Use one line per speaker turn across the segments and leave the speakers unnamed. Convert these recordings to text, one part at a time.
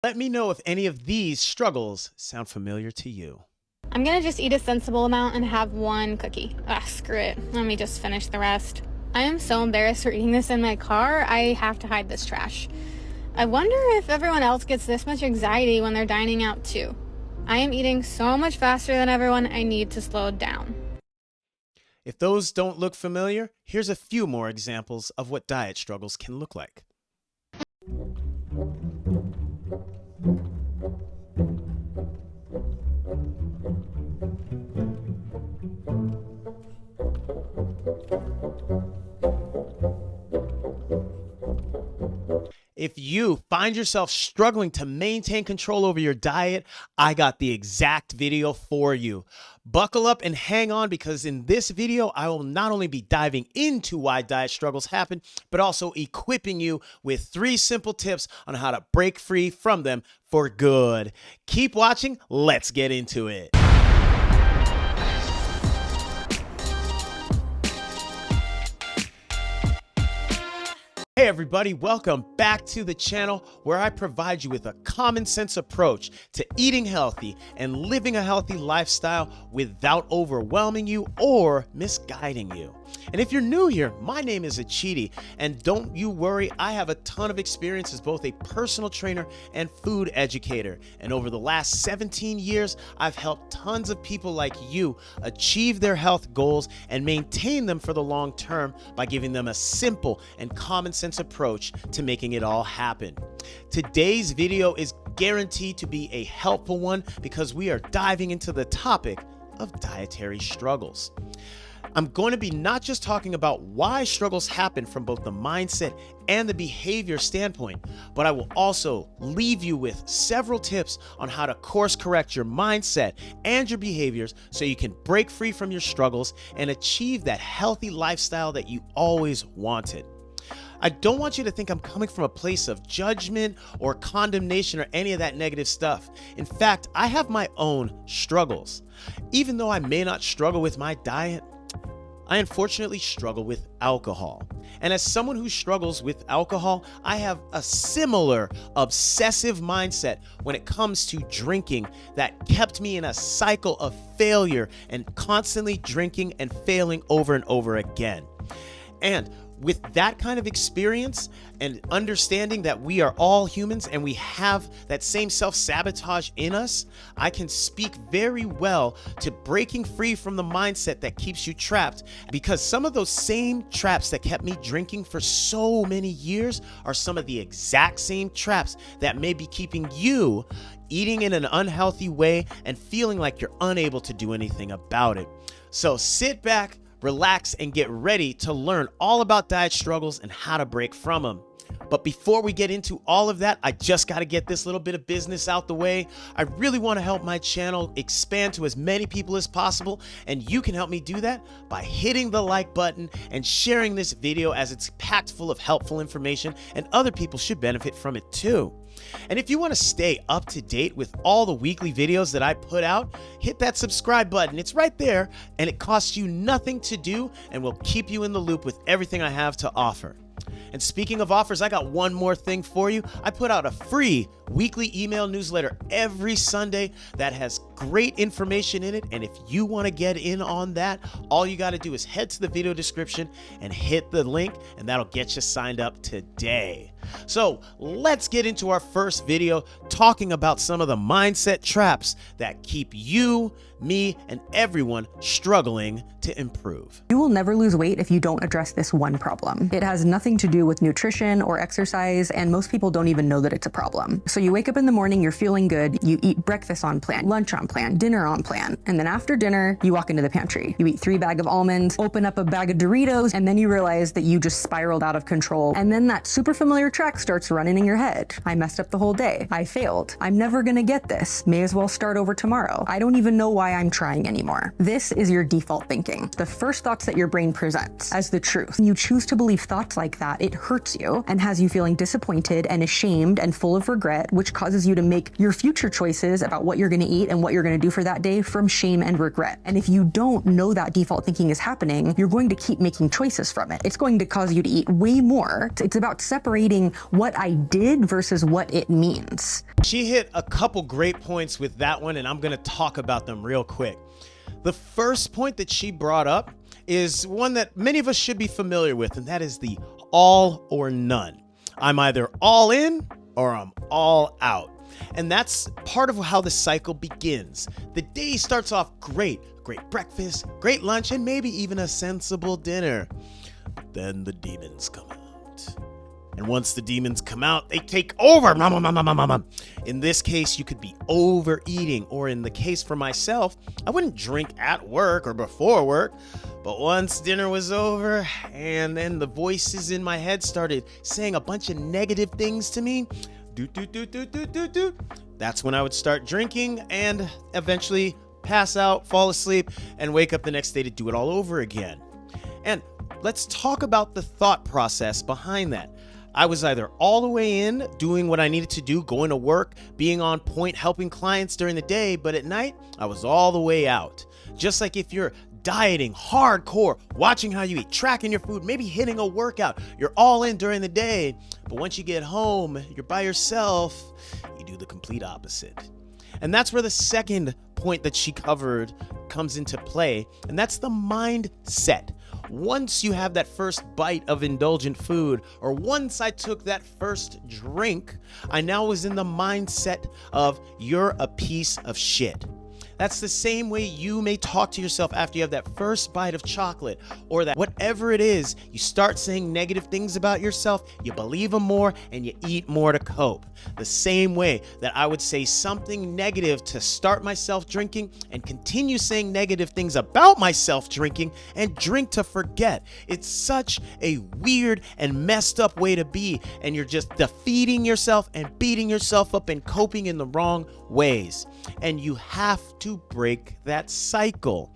Let me know if any of these struggles sound familiar to you.
I'm gonna just eat a sensible amount and have one cookie. Screw it. Let me just finish the rest. I am so embarrassed for eating this in my car. I have to hide this trash. I wonder if everyone else gets this much anxiety when they're dining out too. I am eating so much faster than everyone. I need to slow down.
If those don't look familiar, here's a few more examples of what diet struggles can look like. If you find yourself struggling to maintain control over your diet, I got the exact video for you. Buckle up and hang on, because in this video, I will not only be diving into why diet struggles happen, but also equipping you with 3 simple tips on how to break free from them for good. Keep watching. Let's get into it. Hey everybody, welcome back to the channel where I provide you with a common sense approach to eating healthy and living a healthy lifestyle without overwhelming you or misguiding you. And if you're new here, my name is Achidi, and don't you worry, I have a ton of experience as both a personal trainer and food educator. And over the last 17 years, I've helped tons of people like you achieve their health goals and maintain them for the long term by giving them a simple and common sense approach to making it all happen. Today's video is guaranteed to be a helpful one because we are diving into the topic of dietary struggles. I'm going to be not just talking about why struggles happen from both the mindset and the behavior standpoint, but I will also leave you with several tips on how to course correct your mindset and your behaviors so you can break free from your struggles and achieve that healthy lifestyle that you always wanted. I don't want you to think I'm coming from a place of judgment or condemnation or any of that negative stuff. In fact, I have my own struggles. Even though I may not struggle with my diet, I unfortunately struggle with alcohol. And as someone who struggles with alcohol, I have a similar obsessive mindset when it comes to drinking that kept me in a cycle of failure and constantly drinking and failing over and over again. And with that kind of experience and understanding that we are all humans and we have that same self-sabotage in us, I can speak very well to breaking free from the mindset that keeps you trapped, because some of those same traps that kept me drinking for so many years are some of the exact same traps that may be keeping you eating in an unhealthy way and feeling like you're unable to do anything about it. So sit back, relax, and get ready to learn all about diet struggles and how to break from them. But before we get into all of that, I just got to get this little bit of business out the way. I really want to help my channel expand to as many people as possible, and you can help me do that by hitting the like button and sharing this video, as it's packed full of helpful information and other people should benefit from it too. And if you want to stay up to date with all the weekly videos that I put out, hit that subscribe button. It's right there, and it costs you nothing to do and will keep you in the loop with everything I have to offer. And speaking of offers, I got one more thing for you. I put out a free weekly email newsletter every Sunday that has great information in it. And if you want to get in on that, all you got to do is head to the video description and hit the link, and that'll get you signed up today. So let's get into our first video talking about some of the mindset traps that keep you, me, and everyone struggling to improve.
You will never lose weight if you don't address this one problem. It has nothing to do with nutrition or exercise, and most people don't even know that it's a problem. So you wake up in the morning, you're feeling good, you eat breakfast on plan, lunch on plan, dinner on plan, and then after dinner, you walk into the pantry. You eat 3 bags of almonds, open up a bag of Doritos, and then you realize that you just spiraled out of control. And then that super familiar track starts running in your head. I messed up the whole day. I failed. I'm never gonna get this. May as well start over tomorrow. I don't even know why I'm trying anymore. This is your default thinking. The first thoughts that your brain presents as the truth. When you choose to believe thoughts like that, it hurts you and has you feeling disappointed and ashamed and full of regret, which causes you to make your future choices about what you're gonna eat and what you're gonna do for that day from shame and regret. And if you don't know that default thinking is happening, you're going to keep making choices from it. It's going to cause you to eat way more. It's about separating thinking what I did versus what it means.
She hit a couple great points with that one, and I'm going to talk about them real quick. The first point that she brought up is one that many of us should be familiar with, and that is the all or none. I'm either all in or I'm all out. And that's part of how the cycle begins. The day starts off great breakfast, great lunch, and maybe even a sensible dinner. But then the demons come out. And once the demons come out, they take over. In this case, you could be overeating, or in the case for myself, I wouldn't drink at work or before work. But once dinner was over and then the voices in my head started saying a bunch of negative things to me, that's when I would start drinking and eventually pass out, fall asleep, and wake up the next day to do it all over again. And let's talk about the thought process behind that. I was either all the way in, doing what I needed to do, going to work, being on point, helping clients during the day, but at night, I was all the way out. Just like if you're dieting hardcore, watching how you eat, tracking your food, maybe hitting a workout, you're all in during the day, but once you get home, you're by yourself, you do the complete opposite. And that's where the second point that she covered comes into play, and that's the mindset. Once you have that first bite of indulgent food, or once I took that first drink, I now was in the mindset of you're a piece of shit. That's the same way you may talk to yourself after you have that first bite of chocolate, or that whatever it is, you start saying negative things about yourself, you believe them more, and you eat more to cope. The same way that I would say something negative to start myself drinking and continue saying negative things about myself drinking and drink to forget. It's such a weird and messed up way to be, and you're just defeating yourself and beating yourself up and coping in the wrong ways. And you have to break that cycle.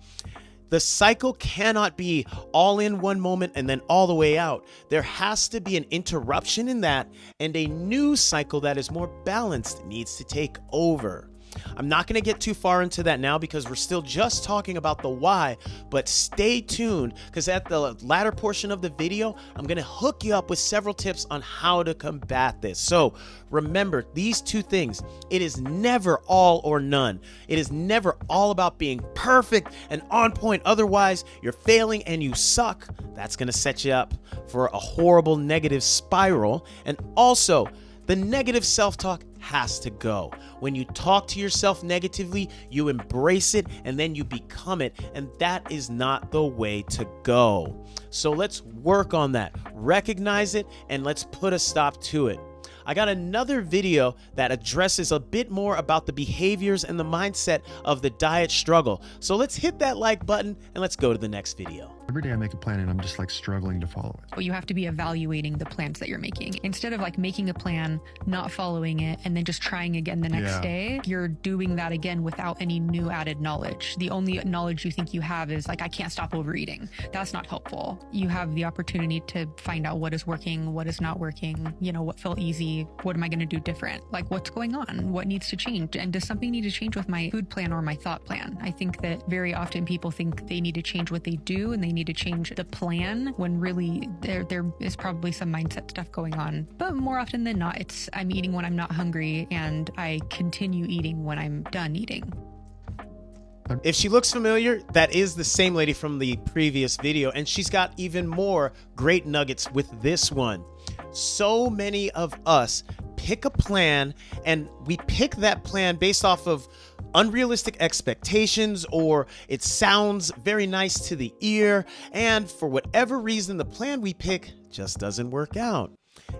The cycle cannot be all in one moment and then all the way out. There has to be an interruption in that, and a new cycle that is more balanced needs to take over. I'm not going to get too far into that now because we're still just talking about the why, but stay tuned because at the latter portion of the video, I'm going to hook you up with several tips on how to combat this. So remember these two things. It is never all or none. It is never all about being perfect and on point. Otherwise, you're failing and you suck. That's going to set you up for a horrible negative spiral. And also, the negative self-talk has to go. When you talk to yourself negatively, you embrace it and then you become it, and that is not the way to go. So let's work on that. Recognize it and let's put a stop to it. I got another video that addresses a bit more about the behaviors and the mindset of the diet struggle. So let's hit that like button and let's go to the next video.
Every day I make a plan and I'm just like struggling to follow it.
You have to be evaluating the plans that you're making. Instead of like making a plan, not following it, and then just trying again the next day, you're doing that again without any new added knowledge. The only knowledge you think you have is like, I can't stop overeating. That's not helpful. You have the opportunity to find out what is working, what is not working, you know, what felt easy, what am I going to do different? Like what's going on? What needs to change? And does something need to change with my food plan or my thought plan? I think that very often people think they need to change what they do and they need to change the plan when really there is probably some mindset stuff going on. But more often than not, it's I'm eating when I'm not hungry and I continue eating when I'm done eating.
If she looks familiar, that is the same lady from the previous video, and she's got even more great nuggets with this one. So many of us pick a plan and we pick that plan based off of unrealistic expectations, or it sounds very nice to the ear, and for whatever reason, the plan we pick just doesn't work out.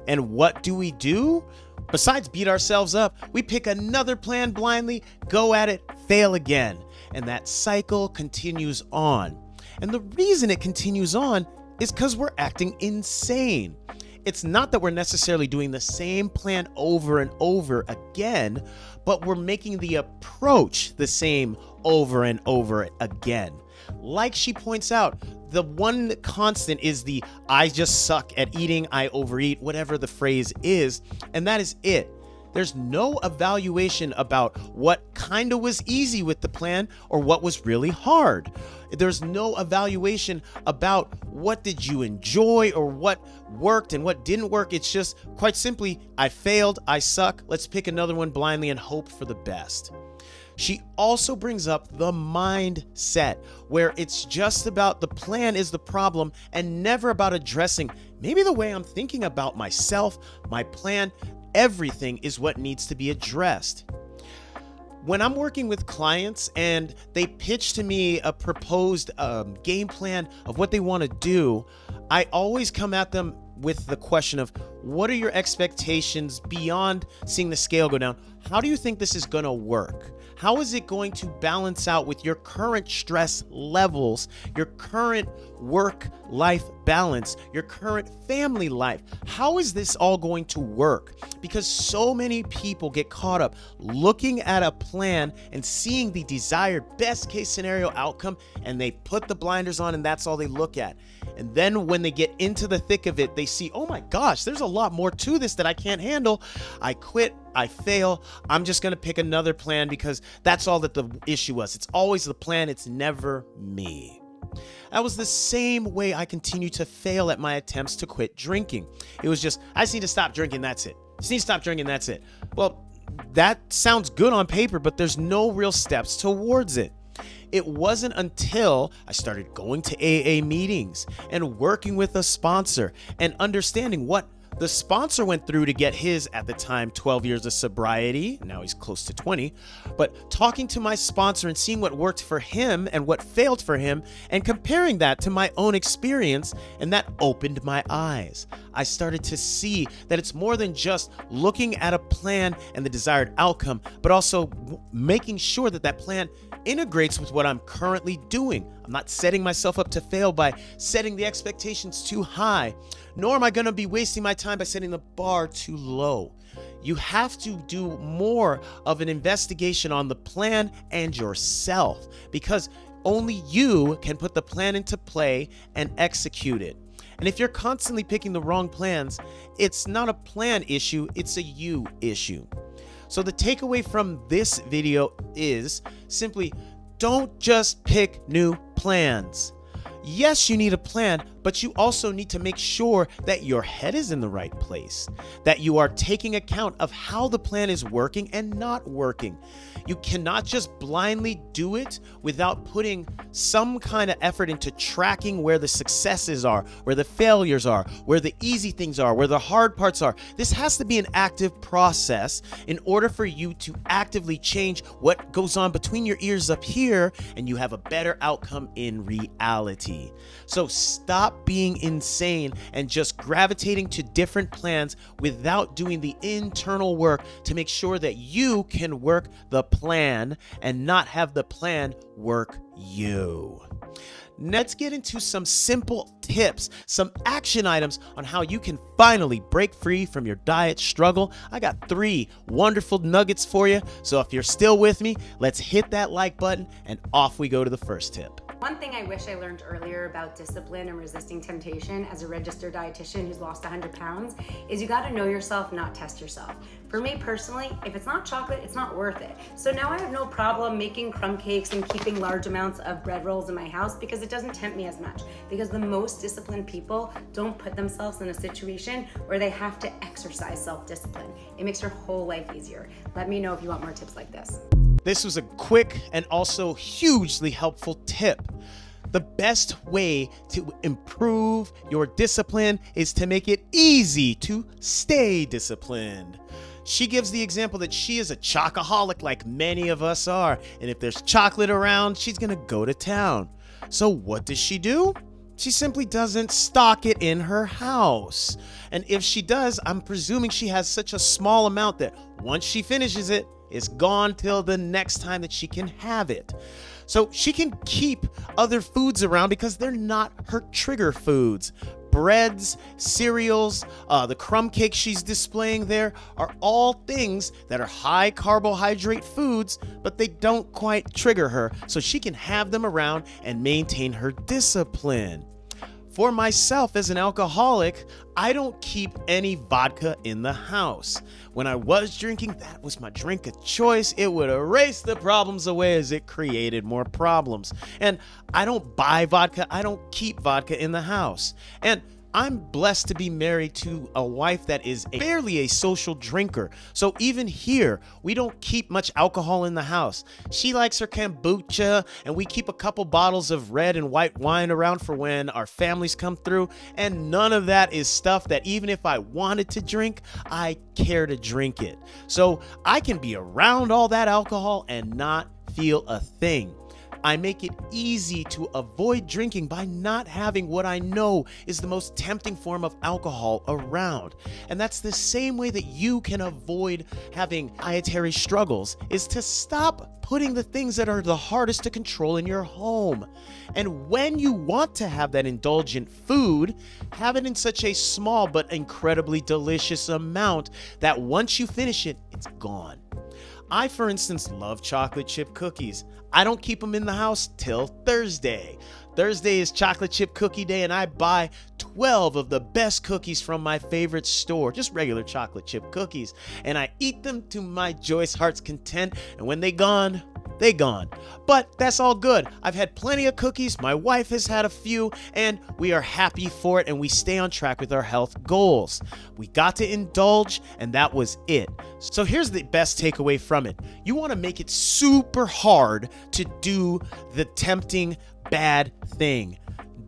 And what do? Besides beat ourselves up, we pick another plan blindly, go at it, fail again. And that cycle continues on. And the reason it continues on is because we're acting insane. It's not that we're necessarily doing the same plan over and over again, but we're making the approach the same over and over again. Like she points out, the one constant is the I just suck at eating, I overeat, whatever the phrase is, and that is it. There's no evaluation about what kind of was easy with the plan or what was really hard. There's no evaluation about what did you enjoy or what worked and what didn't work. It's just quite simply, I failed, I suck, let's pick another one blindly and hope for the best. She also brings up the mindset, where it's just about the plan is the problem and never about addressing maybe the way I'm thinking about myself, my plan, everything is what needs to be addressed. When I'm working with clients and they pitch to me a proposed game plan of what they want to do, I always come at them with the question of, what are your expectations beyond seeing the scale go down? How do you think this is going to work? How is it going to balance out with your current stress levels, your current work-life balance, your current family life? How is this all going to work? Because so many people get caught up looking at a plan and seeing the desired best case scenario outcome, and they put the blinders on and that's all they look at. And then when they get into the thick of it, they see, oh my gosh, there's a lot more to this that I can't handle. I quit, I fail. I'm just going to pick another plan because that's all that the issue was. It's always the plan. It's never me. That was the same way I continued to fail at my attempts to quit drinking. It was just, I just need to stop drinking, that's it. Just need to stop drinking, that's it. Well, that sounds good on paper, but there's no real steps towards it. It wasn't until I started going to AA meetings and working with a sponsor and understanding what the sponsor went through to get his, at the time, 12 years of sobriety. Now he's close to 20. But talking to my sponsor and seeing what worked for him and what failed for him and comparing that to my own experience, and that opened my eyes. I started to see that it's more than just looking at a plan and the desired outcome, but also making sure that that plan integrates with what I'm currently doing. I'm not setting myself up to fail by setting the expectations too high, nor am I going to be wasting my time by setting the bar too low. You have to do more of an investigation on the plan and yourself, because only you can put the plan into play and execute it. And if you're constantly picking the wrong plans, it's not a plan issue, it's a you issue. So the takeaway from this video is simply, don't just pick new plans. Yes, you need a plan, but you also need to make sure that your head is in the right place, that you are taking account of how the plan is working and not working. You cannot just blindly do it without putting some kind of effort into tracking where the successes are, where the failures are, where the easy things are, where the hard parts are. This has to be an active process in order for you to actively change what goes on between your ears up here, and you have a better outcome in reality. So stop being insane and just gravitating to different plans without doing the internal work to make sure that you can work the plan and not have the plan work you. Let's get into some simple tips, some action items on how you can finally break free from your diet struggle. I got 3 wonderful nuggets for you. So if you're still with me, let's hit that like button and off we go to the first tip.
One thing I wish I learned earlier about discipline and resisting temptation as a registered dietitian who's lost 100 pounds is you got to know yourself, not test yourself. For me personally, if it's not chocolate, it's not worth it. So now I have no problem making crumb cakes and keeping large amounts of bread rolls in my house because it doesn't tempt me as much. Because the most disciplined people don't put themselves in a situation where they have to exercise self-discipline. It makes your whole life easier. Let me know if you want more tips like this.
This was a quick and also hugely helpful tip. The best way to improve your discipline is to make it easy to stay disciplined. She gives the example that she is a chocoholic like many of us are, and if there's chocolate around, she's gonna go to town. So what does she do? She simply doesn't stock it in her house. And if she does, I'm presuming she has such a small amount that once she finishes it, it's gone till the next time that she can have it. So she can keep other foods around because they're not her trigger foods. Breads, cereals, the crumb cake she's displaying there are all things that are high carbohydrate foods, but they don't quite trigger her, so she can have them around and maintain her discipline. For myself as an alcoholic, I don't keep any vodka in the house. When I was drinking, that was my drink of choice. It would erase the problems away as it created more problems. And I don't buy vodka. I don't keep vodka in the house. And I'm blessed to be married to a wife that is barely a social drinker. So even here, we don't keep much alcohol in the house. She likes her kombucha, and we keep a couple bottles of red and white wine around for when our families come through. And none of that is stuff that even if I wanted to drink, I care to drink it. So I can be around all that alcohol and not feel a thing. I make it easy to avoid drinking by not having what I know is the most tempting form of alcohol around. And that's the same way that you can avoid having dietary struggles, is to stop putting the things that are the hardest to control in your home. And when you want to have that indulgent food, have it in such a small but incredibly delicious amount that once you finish it, it's gone. I, for instance, love chocolate chip cookies. I don't keep them in the house till Thursday. Thursday is chocolate chip cookie day, and I buy 12 of the best cookies from my favorite store, just regular chocolate chip cookies, and I eat them to my joyous heart's content, and when they gone, they gone. But that's all good. I've had plenty of cookies, my wife has had a few, and we are happy for it, and we stay on track with our health goals. We got to indulge, and that was it. So here's the best takeaway from it. You want to make it super hard to do the tempting bad thing.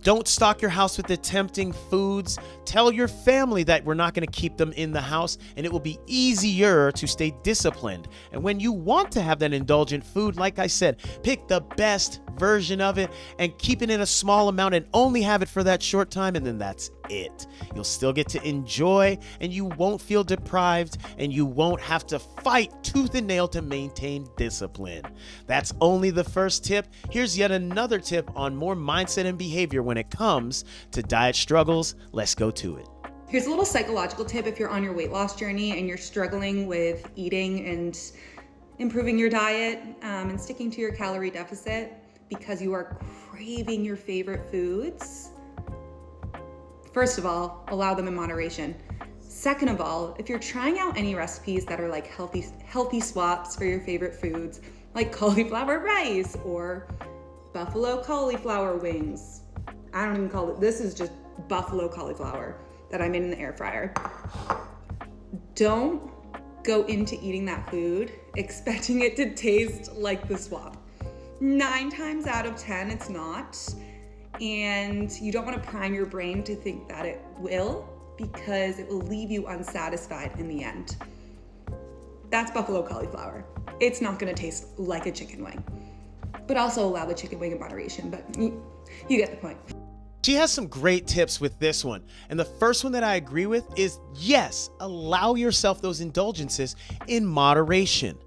Don't stock your house with the tempting foods. Tell your family that we're not going to keep them in the house, and it will be easier to stay disciplined. And when you want to have that indulgent food, like I said, pick the best version of it and keep it in a small amount and only have it for that short time, and then that's it. You'll still get to enjoy, and you won't feel deprived, and you won't have to fight tooth and nail to maintain discipline. That's only the first tip. Here's yet another tip on more mindset and behavior when it comes to diet struggles. Let's go to it.
Here's a little psychological tip if you're on your weight loss journey and you're struggling with eating and improving your diet and sticking to your calorie deficit because you are craving your favorite foods. First of all, allow them in moderation. Second of all, if you're trying out any recipes that are like healthy swaps for your favorite foods, like cauliflower rice or buffalo cauliflower wings, I don't even call it, this is just buffalo cauliflower that I made in the air fryer. Don't go into eating that food expecting it to taste like the swap. 9 times out of 10, it's not. And you don't want to prime your brain to think that it will, because it will leave you unsatisfied in the end. That's buffalo cauliflower. It's not going to taste like a chicken wing. But also allow the chicken wing in moderation, but you get the point.
She has some great tips with this one. And the first one that I agree with is, yes, allow yourself those indulgences in moderation.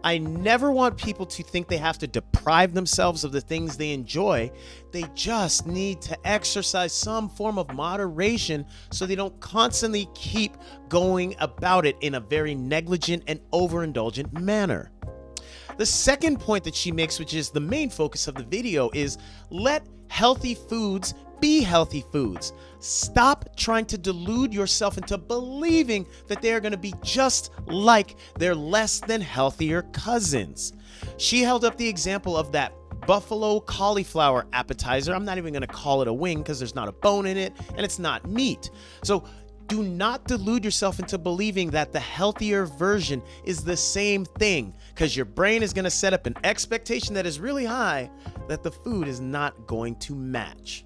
I never want people to think they have to deprive themselves of the things they enjoy. They just need to exercise some form of moderation so they don't constantly keep going about it in a very negligent and overindulgent manner. The second point that she makes, which is the main focus of the video, is let healthy foods be healthy foods. Stop trying to delude yourself into believing that they are going to be just like their less than healthier cousins. She held up the example of that buffalo cauliflower appetizer. I'm not even going to call it a wing because there's not a bone in it and it's not meat. So do not delude yourself into believing that the healthier version is the same thing, because your brain is going to set up an expectation that is really high that the food is not going to match.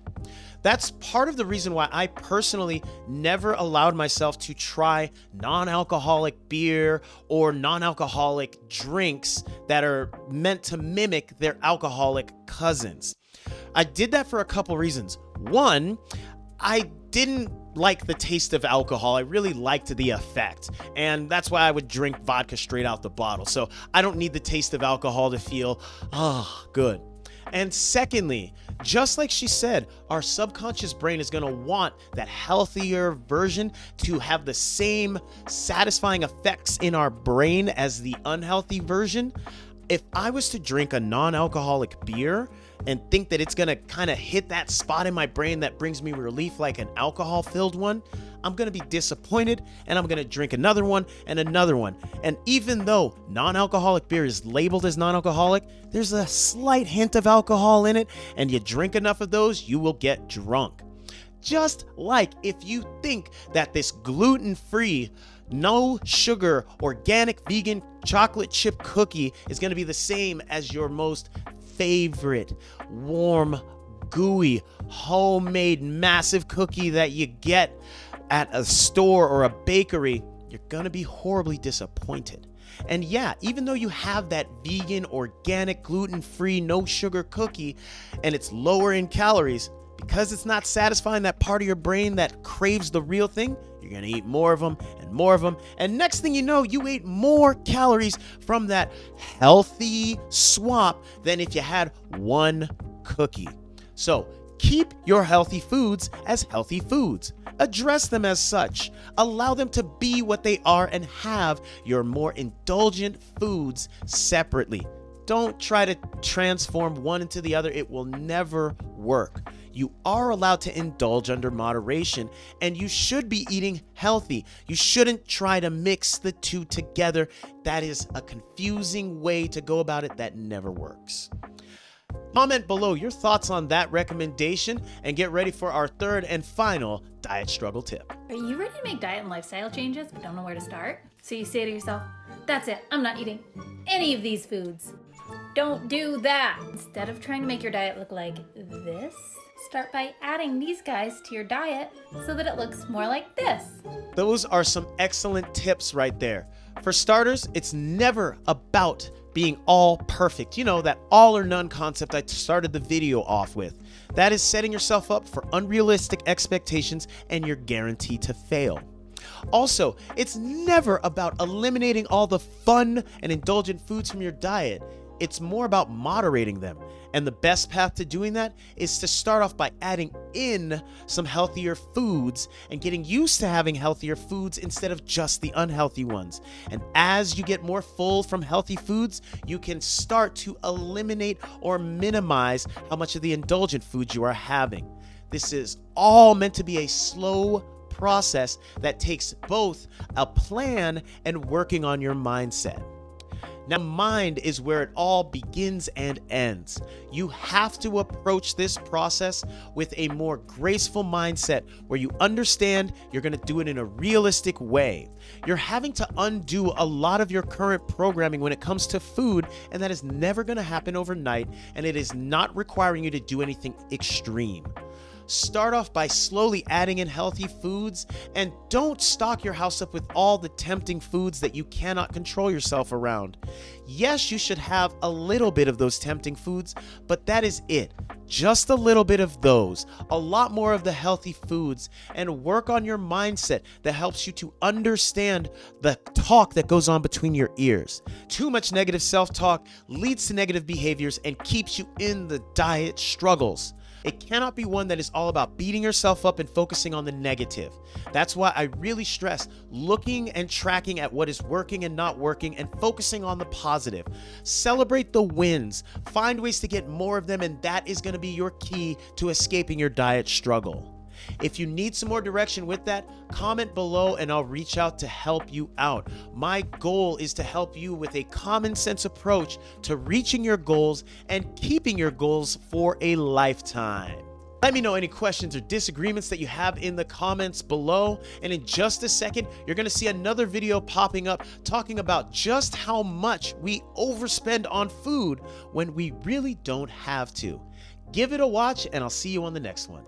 That's part of the reason why I personally never allowed myself to try non-alcoholic beer or non-alcoholic drinks that are meant to mimic their alcoholic cousins. I did that for a couple reasons. One, I didn't like the taste of alcohol. I really liked the effect, and that's why I would drink vodka straight out the bottle. So I don't need the taste of alcohol to feel, good. And secondly, just like she said, our subconscious brain is going to want that healthier version to have the same satisfying effects in our brain as the unhealthy version. If I was to drink a non-alcoholic beer and think that it's gonna kind of hit that spot in my brain that brings me relief like an alcohol-filled one, I'm gonna be disappointed and I'm gonna drink another one and another one. And even though non-alcoholic beer is labeled as non-alcoholic, there's a slight hint of alcohol in it, and you drink enough of those, you will get drunk. Just like if you think that this gluten-free, no sugar, organic, vegan chocolate chip cookie is going to be the same as your most favorite warm, gooey, homemade, massive cookie that you get at a store or a bakery, you're going to be horribly disappointed. And yeah, even though you have that vegan, organic, gluten-free, no sugar cookie and it's lower in calories, because it's not satisfying that part of your brain that craves the real thing, you're gonna eat more of them and more of them. And next thing you know, you ate more calories from that healthy swap than if you had one cookie. So keep your healthy foods as healthy foods. Address them as such. Allow them to be what they are and have your more indulgent foods separately. Don't try to transform one into the other. It will never work. You are allowed to indulge under moderation, and you should be eating healthy. You shouldn't try to mix the two together. That is a confusing way to go about it that never works. Comment below your thoughts on that recommendation and get ready for our third and final diet struggle tip.
Are you ready to make diet and lifestyle changes but don't know where to start? So you say to yourself, that's it, I'm not eating any of these foods. Don't do that. Instead of trying to make your diet look like this, start by adding these guys to your diet so that it looks more like this.
Those are some excellent tips right there. For starters, it's never about being all perfect. You know, that all or none concept I started the video off with. That is setting yourself up for unrealistic expectations and you're guaranteed to fail. Also, it's never about eliminating all the fun and indulgent foods from your diet. It's more about moderating them. And the best path to doing that is to start off by adding in some healthier foods and getting used to having healthier foods instead of just the unhealthy ones. And as you get more full from healthy foods, you can start to eliminate or minimize how much of the indulgent foods you are having. This is all meant to be a slow process that takes both a plan and working on your mindset. Now, mind is where it all begins and ends. You have to approach this process with a more graceful mindset where you understand you're going to do it in a realistic way. You're having to undo a lot of your current programming when it comes to food, and that is never going to happen overnight, and it is not requiring you to do anything extreme. Start off by slowly adding in healthy foods, and don't stock your house up with all the tempting foods that you cannot control yourself around. Yes, you should have a little bit of those tempting foods, but that is it. Just a little bit of those, a lot more of the healthy foods, and work on your mindset that helps you to understand the talk that goes on between your ears. Too much negative self-talk leads to negative behaviors and keeps you in the diet struggles. It cannot be one that is all about beating yourself up and focusing on the negative. That's why I really stress looking and tracking at what is working and not working and focusing on the positive. Celebrate the wins. Find ways to get more of them, and that is going to be your key to escaping your diet struggle. If you need some more direction with that, comment below and I'll reach out to help you out. My goal is to help you with a common sense approach to reaching your goals and keeping your goals for a lifetime. Let me know any questions or disagreements that you have in the comments below. And in just a second, you're going to see another video popping up talking about just how much we overspend on food when we really don't have to. Give it a watch and I'll see you on the next one.